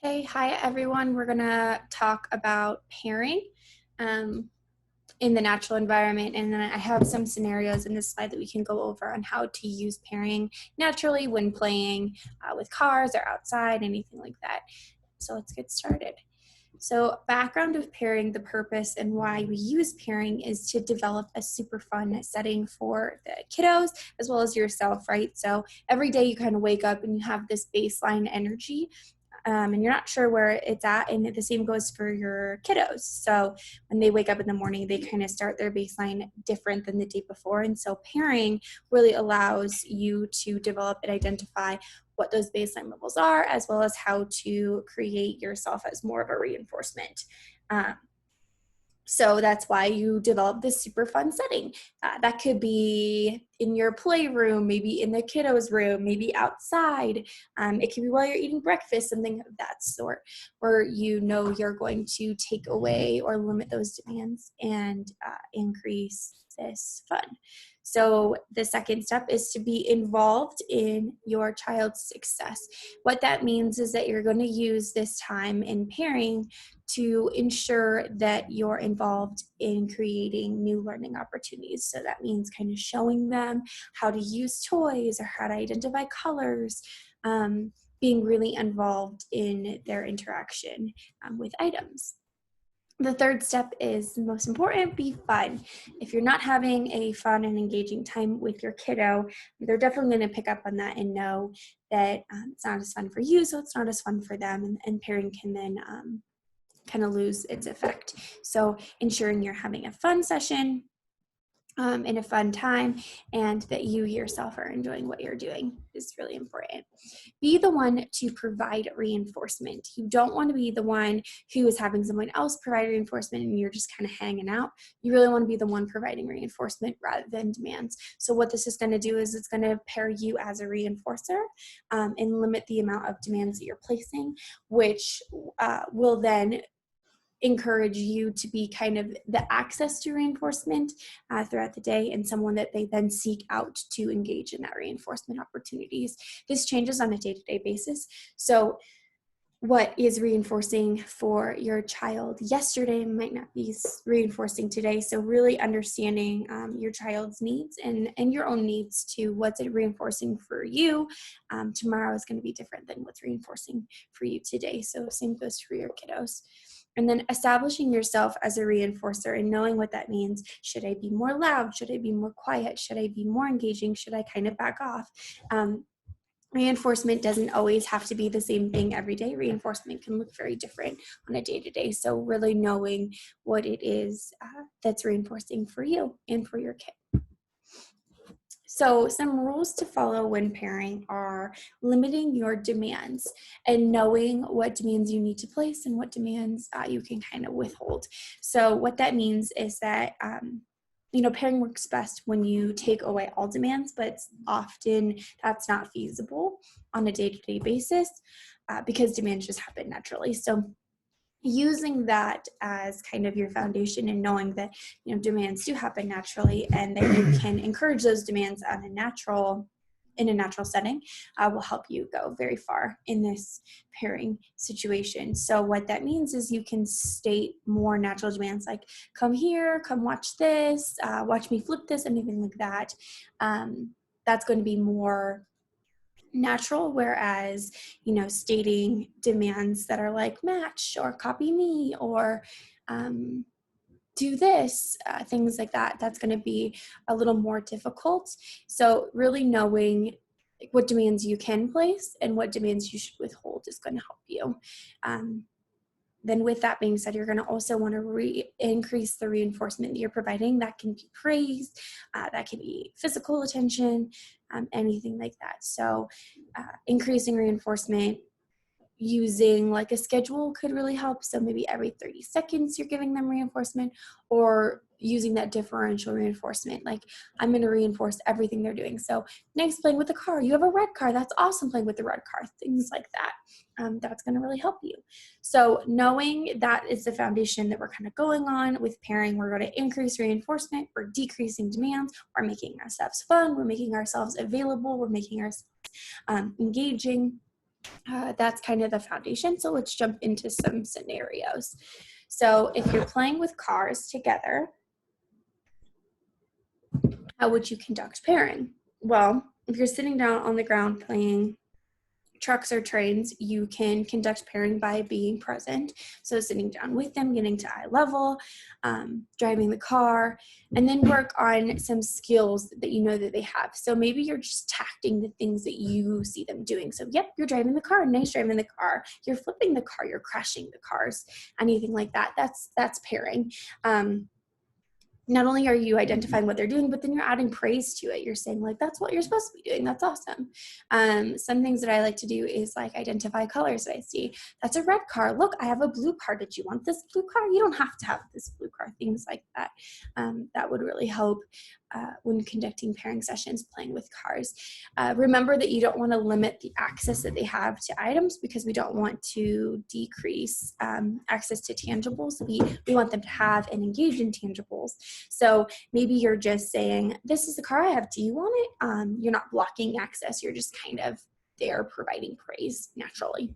Hey, hi everyone. We're gonna talk about pairing um, in the natural environment, and then I have some scenarios in this slide that we can go over on how to use pairing naturally when playing with cars or outside, anything like that. So let's get started. So, background of pairing, the purpose and why we use pairing is to develop a super fun setting for the kiddos as well as yourself, right? So, every day you kind of wake up and you have this baseline energy, and you're not sure where it's at. And the same goes for your kiddos. So when they wake up in the morning, they kind of start their baseline different than the day before. And so pairing really allows you to develop and identify what those baseline levels are, as well as how to create yourself as more of a reinforcement. Um, so that's why you develop this super fun setting. That could be in your playroom, maybe in the kiddos' room, maybe outside. It could be while you're eating breakfast, something of that sort, where you know you're going to take away or limit those demands and increase this fun. So the second step is to be involved in your child's success. What that means is that you're going to use this time in pairing to ensure that you're involved in creating new learning opportunities. So that means kind of showing them how to use toys or how to identify colors, being really involved in their interaction with items. The third step is the most important, be fun. If you're not having a fun and engaging time with your kiddo, they're definitely going to pick up on that and know that it's not as fun for you, so it's not as fun for them. And pairing can then kind of lose its effect. So ensuring you're having a fun session in a fun time and that you yourself are enjoying what you're doing is really important. Be the one to provide reinforcement. You don't want to be the one who is having someone else provide reinforcement and you're just kind of hanging out. You really want to be the one providing reinforcement rather than demands. So what this is going to do is it's going to pair you as a reinforcer and limit the amount of demands that you're placing, which will then encourage you to be kind of the access to reinforcement throughout the day and someone that they then seek out to engage in that reinforcement opportunities. This changes on a day-to-day basis. So what is reinforcing for your child yesterday might not be reinforcing today. So really understanding your child's needs and your own needs too. What's it reinforcing for you tomorrow is going to be different than what's reinforcing for you today. So same goes for your kiddos. And then establishing yourself as a reinforcer and knowing what that means. Should I be more loud? Should I be more quiet? Should I be more engaging? Should I kind of back off? Reinforcement doesn't always have to be the same thing every day. Reinforcement can look very different on a day-to-day. So really knowing what it is that's reinforcing for you and for your kid. So some rules to follow when pairing are limiting your demands and knowing what demands you need to place and what demands you can kind of withhold. So what that means is that pairing works best when you take away all demands, but often that's not feasible on a day-to-day basis because demands just happen naturally. So using that as kind of your foundation and knowing that demands do happen naturally and that you can encourage those demands on in a natural setting will help you go very far in this pairing situation. So what that means is you can state more natural demands like come here, come watch this, watch me flip this, anything like that. That's going to be more natural, whereas stating demands that are like match or copy me or do this, things like that, that's going to be a little more difficult. So really knowing what demands you can place and what demands you should withhold is going to help you. Then with that being said, you're going to also want to increase the reinforcement that you're providing. That can be praise, that can be physical attention, anything like that. So increasing reinforcement using like a schedule could really help. So maybe every 30 seconds you're giving them reinforcement, or using that differential reinforcement. Like I'm going to reinforce everything they're doing. So next, playing with the car, you have a red car. That's awesome, playing with the red car, things like that. That's going to really help you. So knowing that is the foundation that we're kind of going on with pairing, we're going to increase reinforcement, we're decreasing demands, we're making ourselves fun, we're making ourselves available, we're making ourselves engaging. That's kind of the foundation. So let's jump into some scenarios. So if you're playing with cars together, how would you conduct pairing? Well, if you're sitting down on the ground playing trucks or trains, you can conduct pairing by being present. So sitting down with them, getting to eye level, driving the car, and then work on some skills that you know that they have. So maybe you're just tacting the things that you see them doing. So yep, you're driving the car, nice driving the car, you're flipping the car, you're crashing the cars, anything like that. That's pairing. Not only are you identifying what they're doing, but then you're adding praise to it. You're saying like, that's what you're supposed to be doing. That's awesome. Some things that I like to do is like identify colors that I see. That's a red car. Look, I have a blue car. Did you want this blue car? You don't have to have this blue car. Things like that. That would really help when conducting pairing sessions, playing with cars. Remember that you don't want to limit the access that they have to items, because we don't want to decrease access to tangibles. We want them to have and engage in tangibles. So maybe you're just saying, this is the car I have, do you want it? You're not blocking access, you're just kind of there providing praise naturally.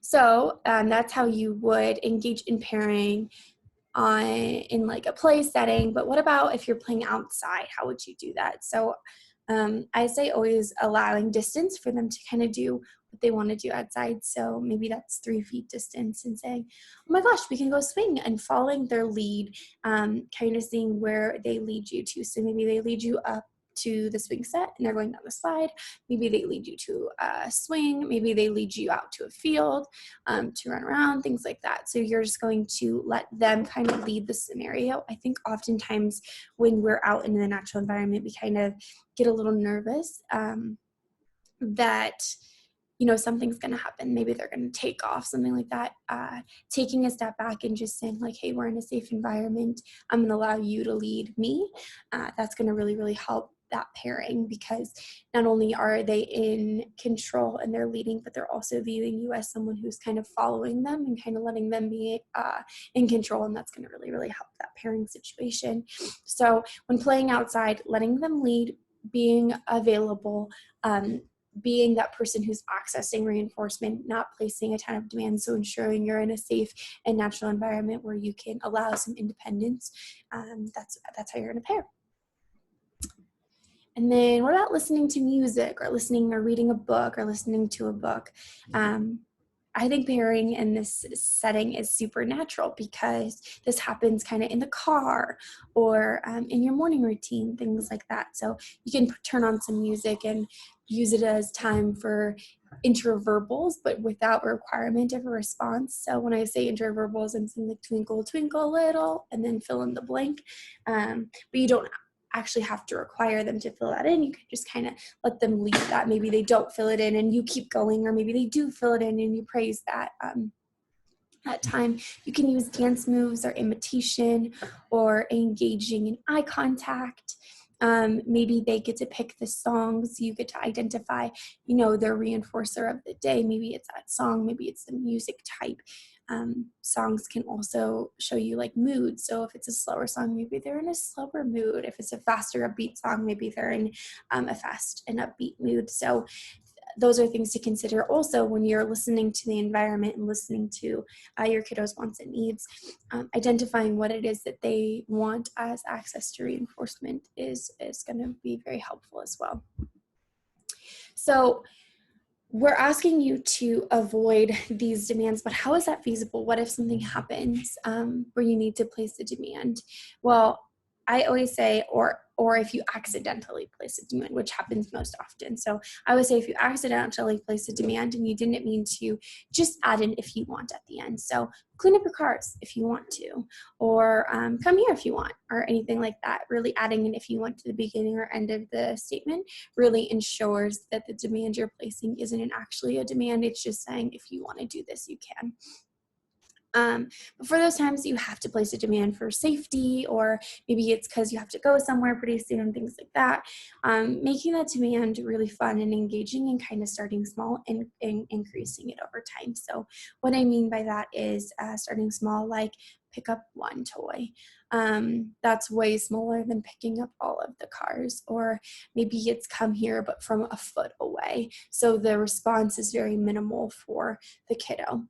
So that's how you would engage in pairing in like a play setting. But what about if you're playing outside? How would you do that? So I say always allowing distance for them to kind of do what they want to do outside. So maybe that's 3 feet distance, and saying, oh my gosh, we can go swing, and following their lead, kind of seeing where they lead you to. So maybe they lead you up to the swing set and they're going down the slide. Maybe they lead you to a swing. Maybe they lead you out to a field to run around, things like that. So you're just going to let them kind of lead the scenario. I think oftentimes when we're out in the natural environment, we kind of get a little nervous that something's going to happen. Maybe they're going to take off, something like that. Taking a step back and just saying like, hey, we're in a safe environment. I'm going to allow you to lead me. That's going to really, really help that pairing, because not only are they in control and they're leading, but they're also viewing you as someone who's kind of following them and kind of letting them be in control. And that's going to really, really help that pairing situation. So when playing outside, letting them lead, being available, being that person who's accessing reinforcement, not placing a ton of demands. So ensuring you're in a safe and natural environment where you can allow some independence. That's how you're going to pair. And then what about listening to music, or listening or reading a book, or listening to a book? I think pairing in this setting is supernatural, because this happens kind of in the car or in your morning routine, things like that. So you can turn on some music and use it as time for interverbals, but without requirement of a response. So when I say interverbals, I'm saying like twinkle, twinkle little, and then fill in the blank. But you don't actually have to require them to fill that in. You can just kind of let them lead that. Maybe they don't fill it in and you keep going, or maybe they do fill it in and you praise that. At time, you can use dance moves or imitation or engaging in eye contact. Maybe they get to pick the songs. You get to identify, their reinforcer of the day. Maybe it's that song, maybe it's the music type. Songs can also show you like moods. So if it's a slower song, maybe they're in a slower mood. If it's a faster upbeat song, maybe they're in a fast and upbeat mood. So those are things to consider also when you're listening to the environment and listening to your kiddos' wants and needs. Identifying what it is that they want as access to reinforcement is going to be very helpful as well. So we're asking you to avoid these demands, but how is that feasible? What if something happens where you need to place a demand? Well, I always say, or if you accidentally place a demand, which happens most often. So I would say if you accidentally place a demand and you didn't mean to, just add an if you want at the end. So clean up your cars if you want to, or come here if you want, or anything like that. Really adding an if you want to the beginning or end of the statement really ensures that the demand you're placing isn't actually a demand. It's just saying, if you want to do this, you can. But for those times you have to place a demand for safety, or maybe it's because you have to go somewhere pretty soon and things like that, making that demand really fun and engaging, and kind of starting small and increasing it over time. So what I mean by that is starting small, like pick up one toy. That's way smaller than picking up all of the cars, or maybe it's come here but from a foot away. So the response is very minimal for the kiddo.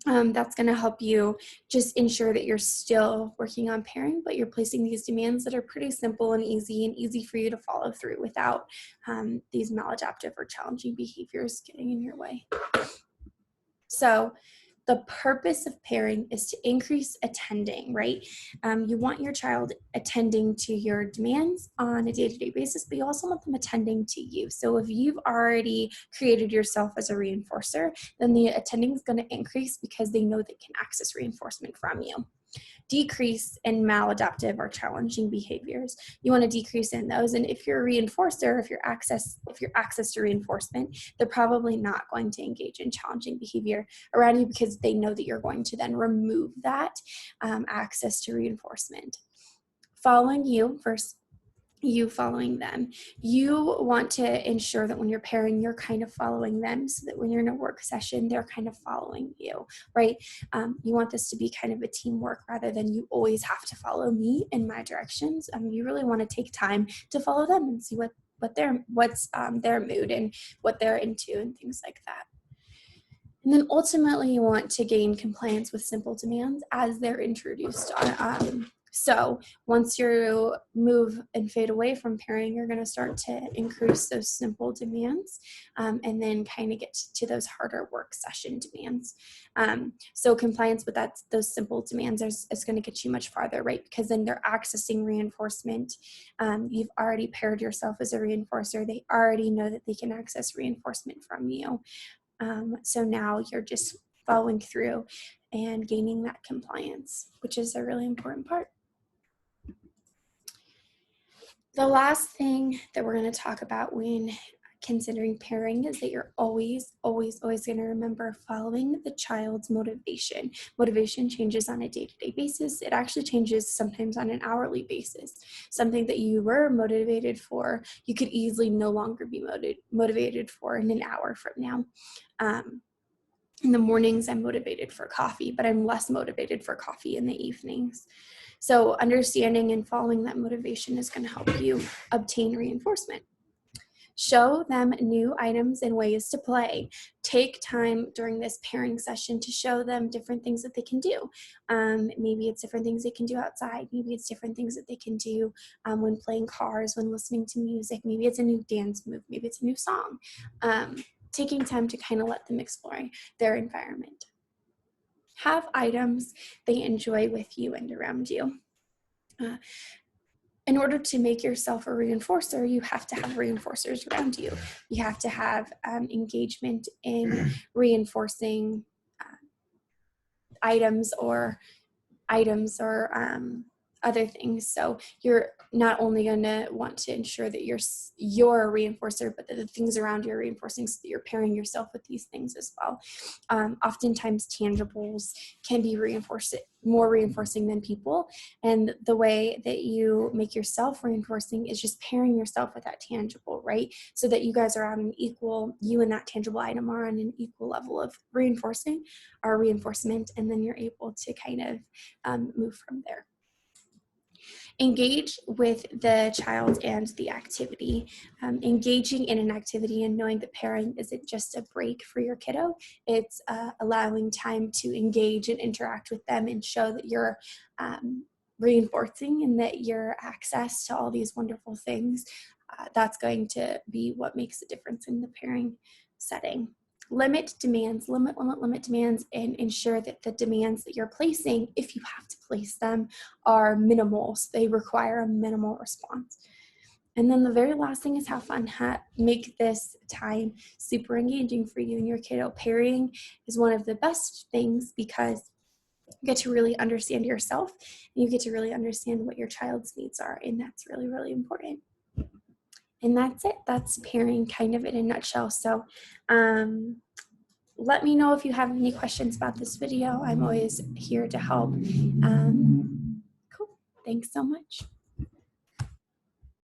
That's going to help you just ensure that you're still working on pairing, but you're placing these demands that are pretty simple and easy for you to follow through without these maladaptive or challenging behaviors getting in your way. So the purpose of pairing is to increase attending, right? You want your child attending to your demands on a day-to-day basis, but you also want them attending to you. So if you've already created yourself as a reinforcer, then the attending is going to increase because they know they can access reinforcement from you. Decrease in maladaptive or challenging behaviors. You want to decrease in those. And if you're a reinforcer, if you're access to reinforcement, they're probably not going to engage in challenging behavior around you because they know that you're going to then remove that access to reinforcement. Following you versus you following them. You want to ensure that when you're pairing, you're kind of following them, so that when you're in a work session, they're kind of following you, right? You want this to be kind of a teamwork rather than you always have to follow me in my directions. You really want to take time to follow them and see what's their mood and what they're into and things like that. And then ultimately, you want to gain compliance with simple demands as they're introduced. So once you move and fade away from pairing, you're going to start to increase those simple demands and then kind of get to those harder work session demands. So compliance with those simple demands is going to get you much farther, right? Because then they're accessing reinforcement. You've already paired yourself as a reinforcer. They already know that they can access reinforcement from you. So now you're just following through and gaining that compliance, which is a really important part. The last thing that we're going to talk about when considering pairing is that you're always going to remember following the child's motivation. Motivation changes on a day-to-day basis. It actually changes sometimes on an hourly basis. Something that you were motivated for, you could easily no longer be motivated for in an hour from now. In the mornings, I'm motivated for coffee, but I'm less motivated for coffee in the evenings. So understanding and following that motivation is going to help you obtain reinforcement. Show them new items and ways to play. Take time during this pairing session to show them different things that they can do. Maybe it's different things they can do outside. Maybe it's different things that they can do when playing cars, when listening to music. Maybe it's a new dance move. Maybe it's a new song. Taking time to kind of let them explore their environment. Have items they enjoy with you and around you. In order to make yourself a reinforcer, you have to have reinforcers around you. You have to have engagement in reinforcing items or other things. So you're not only going to want to ensure that you're a reinforcer, but that the things around you are reinforcing, so that you're pairing yourself with these things as well. Oftentimes tangibles can be more reinforcing than people. And the way that you make yourself reinforcing is just pairing yourself with that tangible, right? So that you guys are on you and that tangible item are on an equal level of reinforcement, and then you're able to kind of move from there. Engage with the child and the activity. Engaging in an activity and knowing that pairing isn't just a break for your kiddo. It's allowing time to engage and interact with them and show that you're reinforcing and that your access to all these wonderful things. That's going to be what makes a difference in the pairing setting. Limit demands, limit demands, and ensure that the demands that you're placing, if you have to place them, are minimal. So they require a minimal response. And then the very last thing is have fun. Make this time super engaging for you and your kiddo. Pairing is one of the best things because you get to really understand yourself and you get to really understand what your child's needs are. And that's really, really important. And that's it. That's pairing kind of in a nutshell. So let me know if you have any questions about this video. I'm always here to help. Cool. Thanks so much.